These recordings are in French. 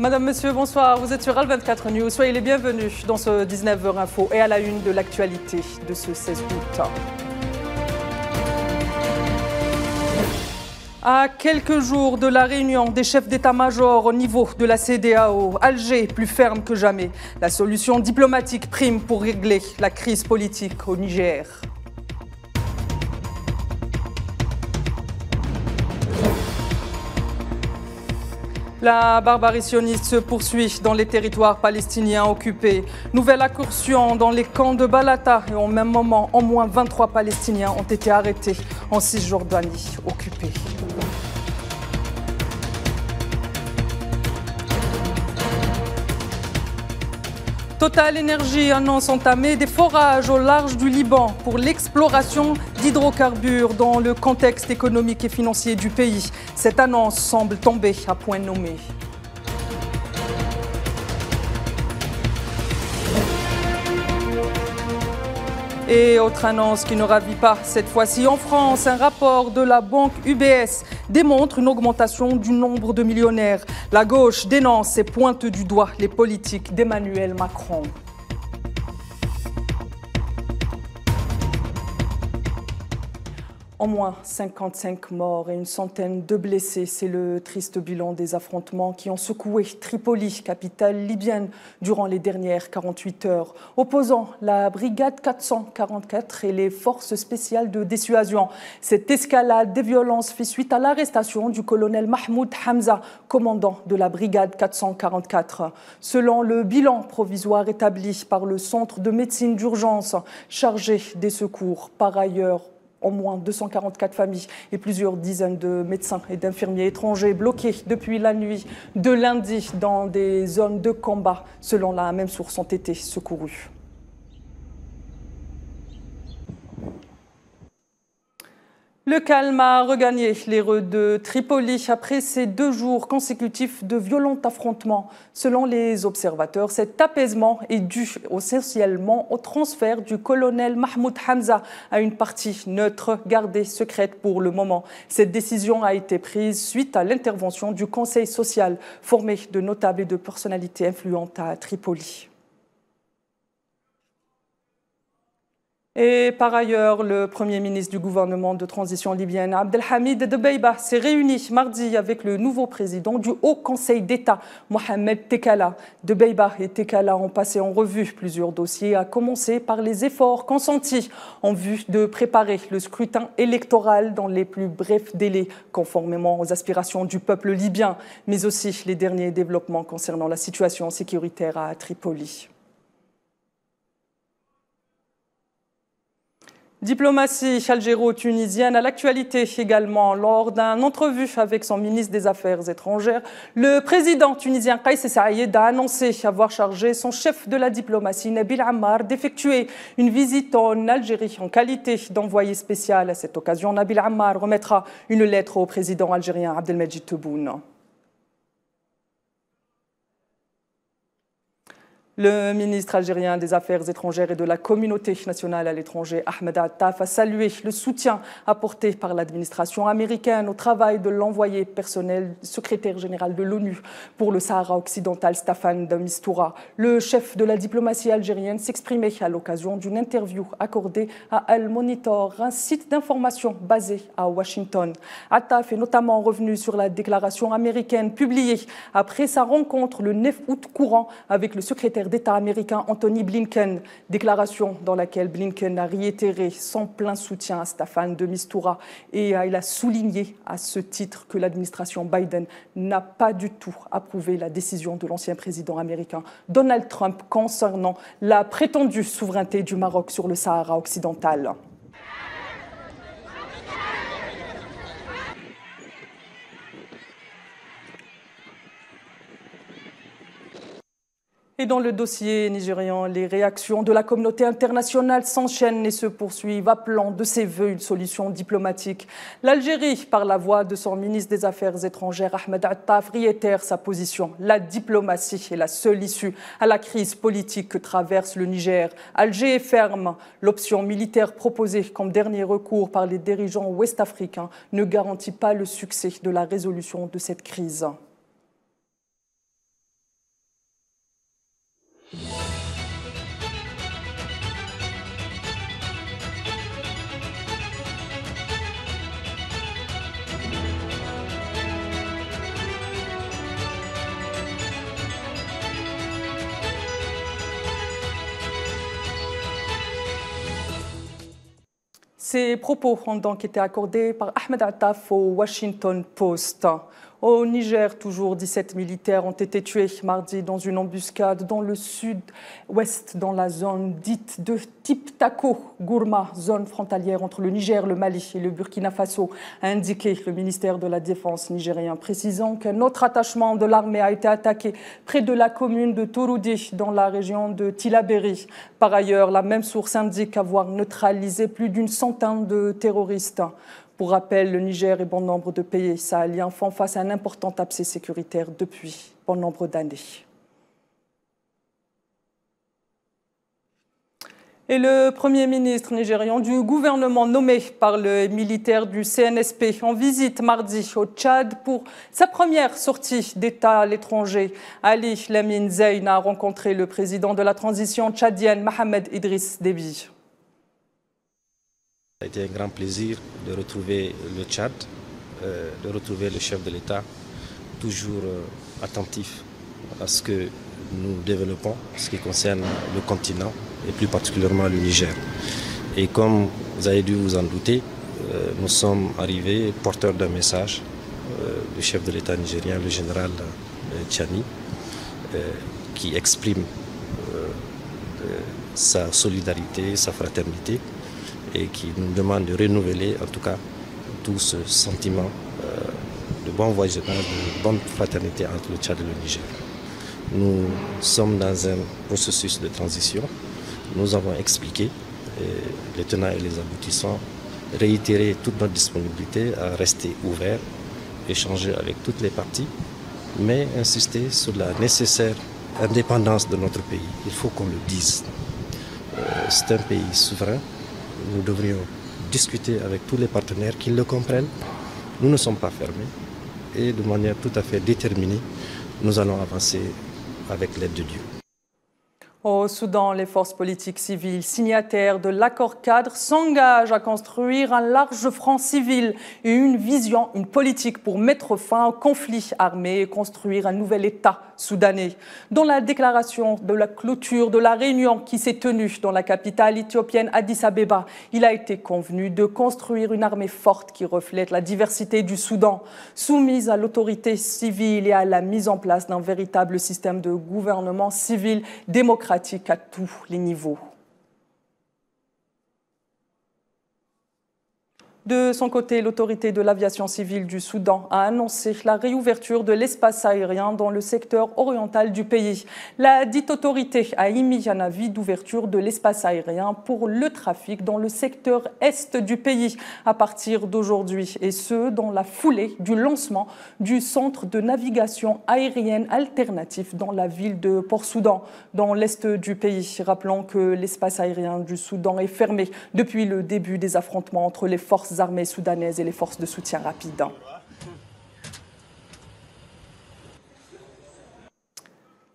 Madame, Monsieur, bonsoir. Vous êtes sur Al24 News. Soyez les bienvenus dans ce 19h Info et à la une de l'actualité de ce 16 août. À quelques jours de la réunion des chefs d'état-major au niveau de la CEDEAO, Alger plus ferme que jamais. La solution diplomatique prime pour régler la crise politique au Niger. La barbarie sioniste se poursuit dans les territoires palestiniens occupés. Nouvelle incursion dans les camps de Balata et au même moment, au moins 23 Palestiniens ont été arrêtés en Cisjordanie occupée. Total Energy annonce entamer des forages au large du Liban pour l'exploration d'hydrocarbures dans le contexte économique et financier du pays. Cette annonce semble tomber à point nommé. Et autre annonce qui ne ravit pas cette fois-ci en France, un rapport de la banque UBS démontre une augmentation du nombre de millionnaires. La gauche dénonce et pointe du doigt les politiques d'Emmanuel Macron. Au moins 55 morts et une centaine de blessés. C'est le triste bilan des affrontements qui ont secoué Tripoli, capitale libyenne, durant les dernières 48 heures, opposant la brigade 444 et les forces spéciales de dissuasion. Cette escalade des violences fait suite à l'arrestation du colonel Mahmoud Hamza, commandant de la brigade 444. Selon le bilan provisoire établi par le centre de médecine d'urgence chargé des secours, par ailleurs, au moins 244 familles et plusieurs dizaines de médecins et d'infirmiers étrangers bloqués depuis la nuit de lundi dans des zones de combat, selon la même source, ont été secourus. Le calme a regagné les rues de Tripoli après ces 2 jours consécutifs de violents affrontements. Selon les observateurs, cet apaisement est dû essentiellement au transfert du colonel Mahmoud Hamza à une partie neutre gardée secrète pour le moment. Cette décision a été prise suite à l'intervention du Conseil social formé de notables et de personnalités influentes à Tripoli. Et par ailleurs, le Premier ministre du gouvernement de transition libyenne, Abdelhamid Dbeibah, s'est réuni mardi avec le nouveau président du Haut Conseil d'État, Mohamed Tekala. Dbeibah et Tekala ont passé en revue plusieurs dossiers, à commencer par les efforts consentis en vue de préparer le scrutin électoral dans les plus brefs délais, conformément aux aspirations du peuple libyen, mais aussi les derniers développements concernant la situation sécuritaire à Tripoli. Diplomatie algéro-tunisienne à l'actualité également. Lors d'une entrevue avec son ministre des Affaires étrangères, le président tunisien Kais Saïed a annoncé avoir chargé son chef de la diplomatie, Nabil Ammar, d'effectuer une visite en Algérie en qualité d'envoyé spécial. À cette occasion, Nabil Ammar remettra une lettre au président algérien Abdelmadjid Tebboune. Le ministre algérien des Affaires étrangères et de la communauté nationale à l'étranger, Ahmed Attaf, a salué le soutien apporté par l'administration américaine au travail de l'envoyé personnel secrétaire général de l'ONU pour le Sahara occidental, Staffan de Mistura. Le chef de la diplomatie algérienne s'exprimait à l'occasion d'une interview accordée à Al Monitor, un site d'information basé à Washington. Attaf est notamment revenu sur la déclaration américaine publiée après sa rencontre le 9 août courant avec le secrétaire d'État américain Anthony Blinken, déclaration dans laquelle Blinken a réitéré son plein soutien à Staffan de Mistura et il a souligné à ce titre que l'administration Biden n'a pas du tout approuvé la décision de l'ancien président américain Donald Trump concernant la prétendue souveraineté du Maroc sur le Sahara occidental. Et dans le dossier nigérian, les réactions de la communauté internationale s'enchaînent et se poursuivent, appelant de ses voeux une solution diplomatique. L'Algérie, par la voix de son ministre des Affaires étrangères, Ahmed Attaf, réitère sa position. La diplomatie est la seule issue à la crise politique que traverse le Niger. Alger est ferme. L'option militaire proposée comme dernier recours par les dirigeants ouest-africains ne garantit pas le succès de la résolution de cette crise. Ces propos ont donc été accordés par Ahmed Attaf au Washington Post. Au Niger, toujours 17 militaires ont été tués mardi dans une embuscade dans le sud-ouest, dans la zone dite de Tiptako, Gourma, zone frontalière entre le Niger, le Mali et le Burkina Faso, a indiqué le ministère de la Défense nigérien, précisant qu'un autre attachement de l'armée a été attaqué près de la commune de Torodi, dans la région de Tillabéri. Par ailleurs, la même source indique avoir neutralisé plus d'une centaine de terroristes. Pour rappel, le Niger et bon nombre de pays sahéliens font face à un important abcès sécuritaire depuis bon nombre d'années. Et le Premier ministre nigérian du gouvernement nommé par le militaire du CNSP en visite mardi au Tchad pour sa première sortie d'État à l'étranger. Ali Lamine Zeyn a rencontré le président de la transition tchadienne, Mohamed Idriss Déby. Ça a été un grand plaisir de retrouver le Tchad, de retrouver le chef de l'État, toujours attentif à ce que nous développons, en ce qui concerne le continent et plus particulièrement le Niger. Et comme vous avez dû vous en douter, nous sommes arrivés porteurs d'un message du chef de l'État nigérien, le général Tchani, qui exprime sa solidarité, sa fraternité, et qui nous demande de renouveler en tout cas tout ce sentiment de bon voisinage, de bonne fraternité entre le Tchad et le Niger. Nous sommes dans un processus de transition. Nous avons expliqué, les tenants et les aboutissants, réitéré toute notre disponibilité à rester ouvert, échanger avec toutes les parties, mais insister sur la nécessaire indépendance de notre pays. Il faut qu'on le dise. C'est un pays souverain. Nous devrions discuter avec tous les partenaires qui le comprennent. Nous ne sommes pas fermés et de manière tout à fait déterminée, nous allons avancer avec l'aide de Dieu. Au Soudan, les forces politiques civiles signataires de l'accord cadre s'engagent à construire un large front civil et une vision, une politique pour mettre fin au conflit armé et construire un nouvel État soudanais. Dans la déclaration de la clôture de la réunion qui s'est tenue dans la capitale éthiopienne Addis Abeba, il a été convenu de construire une armée forte qui reflète la diversité du Soudan, soumise à l'autorité civile et à la mise en place d'un véritable système de gouvernement civil démocratique à tous les niveaux. De son côté, l'autorité de l'aviation civile du Soudan a annoncé la réouverture de l'espace aérien dans le secteur oriental du pays. La dite autorité a émis un avis d'ouverture de l'espace aérien pour le trafic dans le secteur est du pays à partir d'aujourd'hui, et ce, dans la foulée du lancement du centre de navigation aérienne alternatif dans la ville de Port-Soudan, dans l'est du pays. Rappelons que l'espace aérien du Soudan est fermé depuis le début des affrontements entre les forces armées soudanaises et les forces de soutien rapide.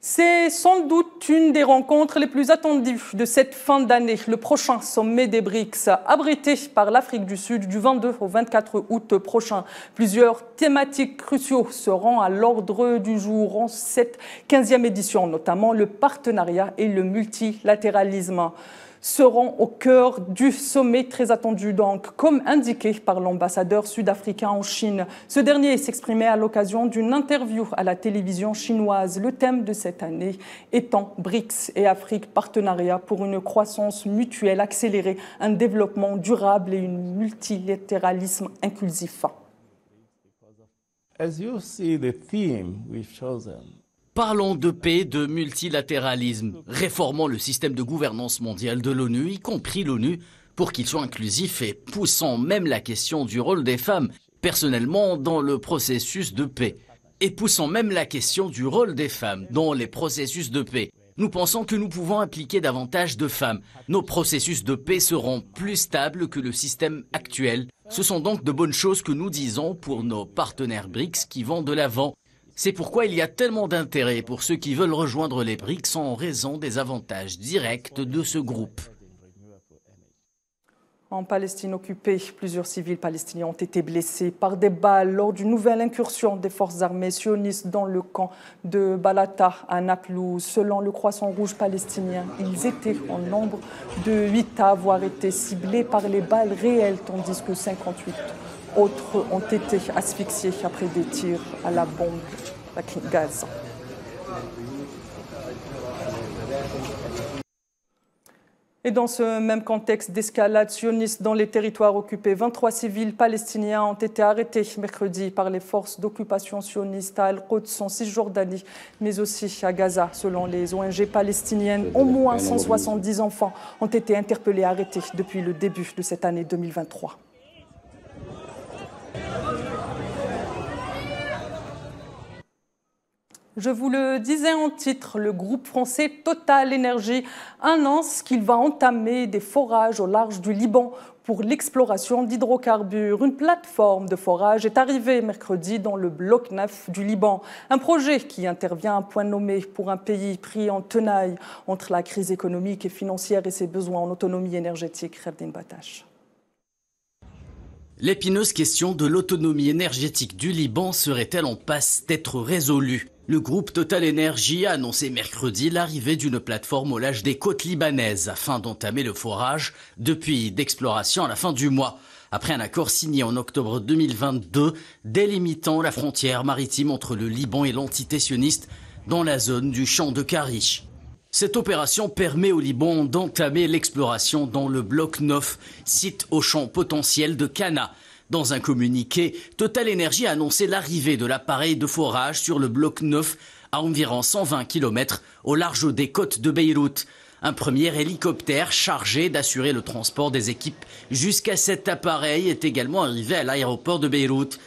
C'est sans doute une des rencontres les plus attendues de cette fin d'année. Le prochain sommet des BRICS, abrité par l'Afrique du Sud du 22 au 24 août prochain. Plusieurs thématiques cruciaux seront à l'ordre du jour en cette 15e édition, notamment le partenariat et le multilatéralisme seront au cœur du sommet très attendu, donc, comme indiqué par l'ambassadeur sud-africain en Chine. Ce dernier s'exprimait à l'occasion d'une interview à la télévision chinoise. Le thème de cette année étant BRICS et Afrique, partenariat pour une croissance mutuelle accélérée, un développement durable et un multilatéralisme inclusif. As you see the theme we've chosen. Parlons de paix, de multilatéralisme, réformons le système de gouvernance mondiale de l'ONU, y compris l'ONU, pour qu'il soit inclusif et poussant même la question du rôle des femmes, personnellement, dans le processus de paix. Et poussant même la question du rôle des femmes dans les processus de paix. Nous pensons que nous pouvons impliquer davantage de femmes. Nos processus de paix seront plus stables que le système actuel. Ce sont donc de bonnes choses que nous disons pour nos partenaires BRICS qui vont de l'avant. C'est pourquoi il y a tellement d'intérêt pour ceux qui veulent rejoindre les BRICS en raison des avantages directs de ce groupe. En Palestine occupée, plusieurs civils palestiniens ont été blessés par des balles lors d'une nouvelle incursion des forces armées sionistes dans le camp de Balata à Naplouse. Selon le Croissant Rouge palestinien, ils étaient en nombre de 8 à avoir été ciblés par les balles réelles, tandis que 58 autres ont été asphyxiés après des tirs à la bombe à gaz. Et dans ce même contexte d'escalade sioniste dans les territoires occupés, 23 civils palestiniens ont été arrêtés mercredi par les forces d'occupation sionistes à Al-Quds en Cisjordanie, mais aussi à Gaza. Selon les ONG palestiniennes, au moins 170 enfants ont été interpellés et arrêtés depuis le début de cette année 2023. Je vous le disais en titre, le groupe français Total Énergie annonce qu'il va entamer des forages au large du Liban pour l'exploration d'hydrocarbures. Une plateforme de forage est arrivée mercredi dans le bloc 9 du Liban. Un projet qui intervient à point nommé pour un pays pris en tenaille entre la crise économique et financière et ses besoins en autonomie énergétique. Khardin Batache. L'épineuse question de l'autonomie énergétique du Liban serait-elle en passe d'être résolue ? Le groupe Total Énergie a annoncé mercredi l'arrivée d'une plateforme au large des côtes libanaises afin d'entamer le forage depuis d'exploration à la fin du mois. Après un accord signé en octobre 2022 délimitant la frontière maritime entre le Liban et l'entité sioniste dans la zone du champ de Karish. Cette opération permet au Liban d'entamer l'exploration dans le bloc 9, site au champ potentiel de Cana. Dans un communiqué, Total Énergie a annoncé l'arrivée de l'appareil de forage sur le bloc 9 à environ 120 km au large des côtes de Beyrouth. Un premier hélicoptère chargé d'assurer le transport des équipes jusqu'à cet appareil est également arrivé à l'aéroport de Beyrouth.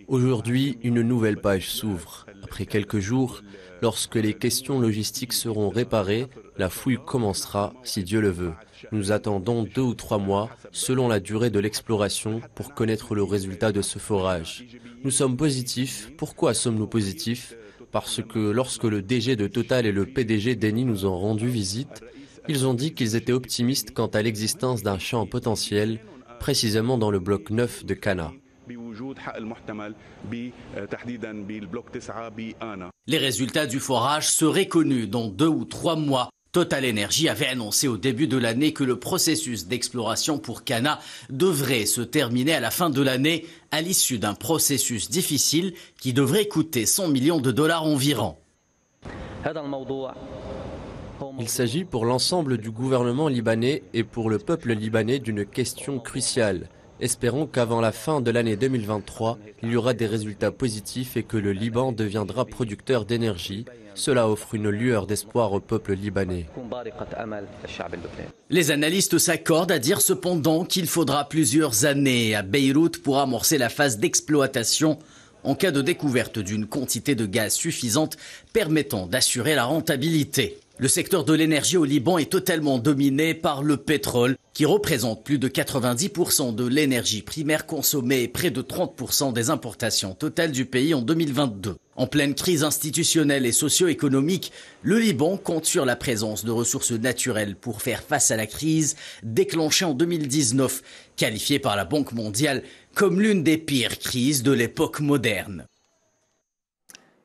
Aujourd'hui, une nouvelle page s'ouvre. Après quelques jours, lorsque les questions logistiques seront réparées, la fouille commencera, si Dieu le veut. Nous attendons 2 ou 3 mois, selon la durée de l'exploration, pour connaître le résultat de ce forage. Nous sommes positifs. Pourquoi sommes-nous positifs ? Parce que lorsque le DG de Total et le PDG d'Eni nous ont rendu visite, ils ont dit qu'ils étaient optimistes quant à l'existence d'un champ potentiel, précisément dans le bloc 9 de Cana. Les résultats du forage seraient connus dans 2 ou 3 mois. Total Énergie avait annoncé au début de l'année que le processus d'exploration pour Cana devrait se terminer à la fin de l'année à l'issue d'un processus difficile qui devrait coûter 100 millions de dollars environ. Il s'agit pour l'ensemble du gouvernement libanais et pour le peuple libanais d'une question cruciale. Espérons qu'avant la fin de l'année 2023, il y aura des résultats positifs et que le Liban deviendra producteur d'énergie. Cela offre une lueur d'espoir au peuple libanais. Les analystes s'accordent à dire cependant qu'il faudra plusieurs années à Beyrouth pour amorcer la phase d'exploitation en cas de découverte d'une quantité de gaz suffisante permettant d'assurer la rentabilité. Le secteur de l'énergie au Liban est totalement dominé par le pétrole, qui représente plus de 90% de l'énergie primaire consommée et près de 30% des importations totales du pays en 2022. En pleine crise institutionnelle et socio-économique, le Liban compte sur la présence de ressources naturelles pour faire face à la crise déclenchée en 2019, qualifiée par la Banque mondiale comme l'une des pires crises de l'époque moderne.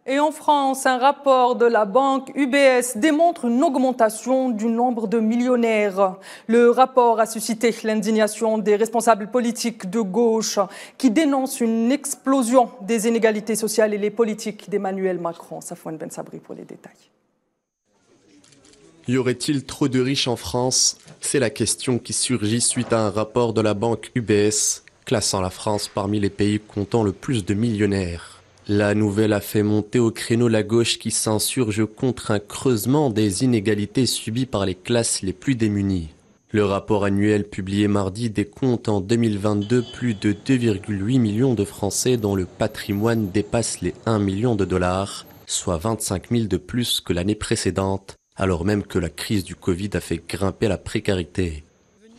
Et en France, un rapport de la banque UBS démontre une augmentation du nombre de millionnaires. Le rapport a suscité l'indignation des responsables politiques de gauche qui dénoncent une explosion des inégalités sociales et les politiques d'Emmanuel Macron. Safouane Ben Sabri pour les détails. Y aurait-il trop de riches en France ? C'est la question qui surgit suite à un rapport de la banque UBS classant la France parmi les pays comptant le plus de millionnaires. La nouvelle a fait monter au créneau la gauche qui s'insurge contre un creusement des inégalités subies par les classes les plus démunies. Le rapport annuel publié mardi décompte en 2022 plus de 2,8 millions de Français dont le patrimoine dépasse les 1 million de dollars, soit 25 000 de plus que l'année précédente, alors même que la crise du Covid a fait grimper la précarité.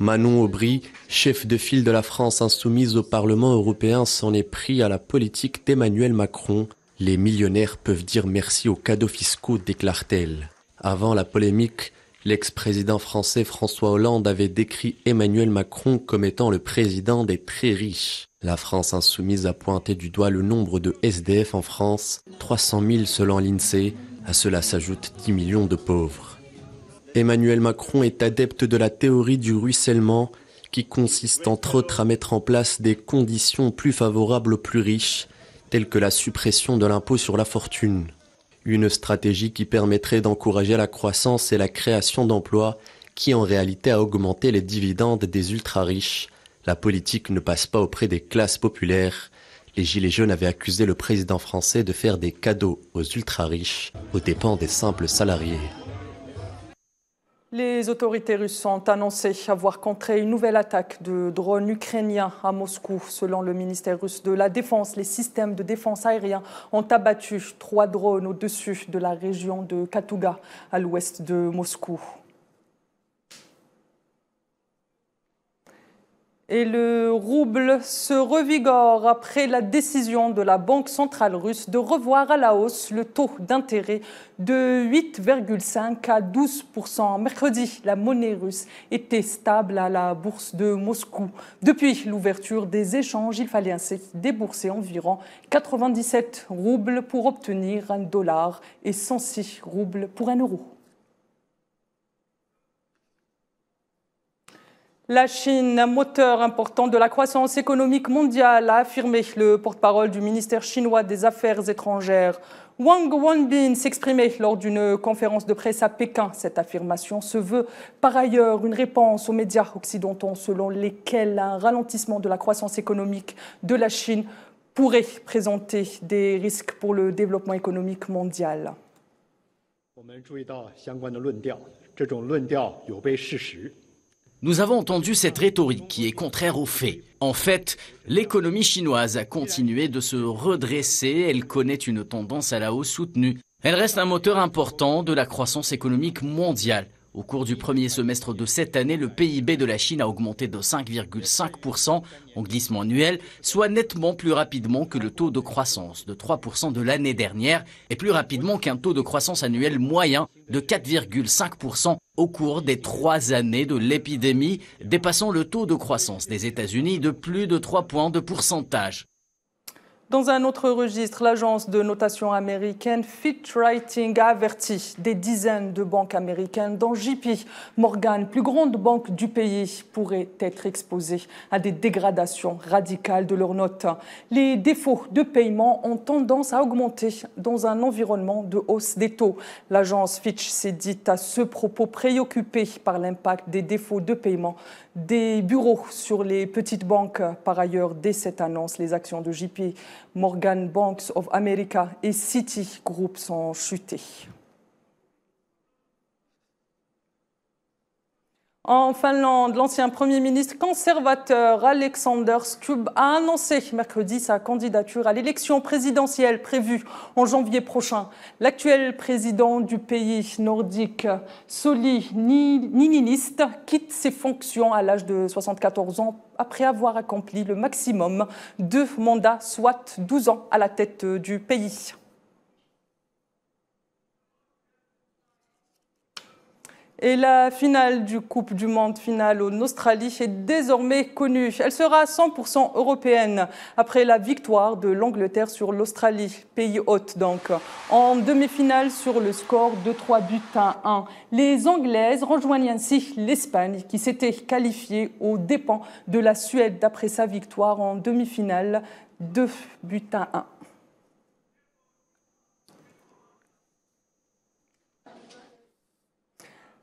Manon Aubry, chef de file de la France insoumise au Parlement européen, s'en est pris à la politique d'Emmanuel Macron. Les millionnaires peuvent dire merci aux cadeaux fiscaux, déclare-t-elle. Avant la polémique, L'ex-président français François Hollande avait décrit Emmanuel Macron comme étant le président des très riches. La France insoumise a pointé du doigt le nombre de SDF en France, 300 000 selon l'INSEE. À cela s'ajoutent 10 millions de pauvres. Emmanuel Macron est adepte de la théorie du ruissellement, qui consiste entre autres à mettre en place des conditions plus favorables aux plus riches, telles que la suppression de l'impôt sur la fortune. Une stratégie qui permettrait d'encourager la croissance et la création d'emplois, qui en réalité a augmenté les dividendes des ultra-riches. La politique ne passe pas auprès des classes populaires. Les Gilets jaunes avaient accusé le président français de faire des cadeaux aux ultra-riches, aux dépens des simples salariés. Les autorités russes ont annoncé avoir contré une nouvelle attaque de drones ukrainiens à Moscou. Selon le ministère russe de la Défense, les systèmes de défense aériens ont abattu 3 drones au-dessus de la région de Katouga, à l'ouest de Moscou. Et le rouble se revigore après la décision de la Banque centrale russe de revoir à la hausse le taux d'intérêt de 8,5 à 12%. Mercredi, la monnaie russe était stable à la bourse de Moscou. Depuis l'ouverture des échanges, il fallait ainsi débourser environ 97 roubles pour obtenir $1 et 106 roubles pour €1. La Chine, un moteur important de la croissance économique mondiale, a affirmé le porte-parole du ministère chinois des Affaires étrangères. Wang Wenbin s'exprimait lors d'une conférence de presse à Pékin. Cette affirmation se veut par ailleurs une réponse aux médias occidentaux selon lesquels un ralentissement de la croissance économique de la Chine pourrait présenter des risques pour le développement économique mondial. Nous avons entendu cette rhétorique qui est contraire aux faits. En fait, l'économie chinoise a continué de se redresser. Elle connaît une tendance à la hausse soutenue. Elle reste un moteur important de la croissance économique mondiale. Au cours du premier semestre de cette année, le PIB de la Chine a augmenté de 5,5% en glissement annuel, soit nettement plus rapidement que le taux de croissance de 3% de l'année dernière et plus rapidement qu'un taux de croissance annuel moyen de 4,5% au cours des 3 années de l'épidémie, dépassant le taux de croissance des États-Unis de plus de 3 points de pourcentage. Dans un autre registre, l'agence de notation américaine Fitch Ratings a averti des dizaines de banques américaines dont JP Morgan, plus grande banque du pays, pourraient être exposées à des dégradations radicales de leurs notes. Les défauts de paiement ont tendance à augmenter dans un environnement de hausse des taux. L'agence Fitch s'est dite à ce propos préoccupée par l'impact des défauts de paiement des bureaux sur les petites banques. Par ailleurs, dès cette annonce, les actions de JP Morgan Banks of America et Citigroup sont chutées. En Finlande, l'ancien Premier ministre conservateur Alexander Stubb a annoncé mercredi sa candidature à l'élection présidentielle prévue en janvier prochain. L'actuel président du pays nordique, Sauli Niinistö, quitte ses fonctions à l'âge de 74 ans après avoir accompli le maximum de mandats, soit 12 ans à la tête du pays. Et la finale du Coupe du Monde finale en Australie est désormais connue. Elle sera 100% européenne après la victoire de l'Angleterre sur l'Australie, pays hôte donc, en demi-finale sur le score de 3-1. Les Anglaises rejoignent ainsi l'Espagne qui s'était qualifiée aux dépens de la Suède après sa victoire en demi-finale 2-1.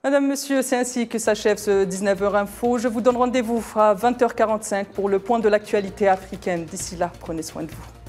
Madame, Monsieur, c'est ainsi que s'achève ce 19h Info. Je vous donne rendez-vous à 20h45 pour le point de l'actualité africaine. D'ici là, prenez soin de vous.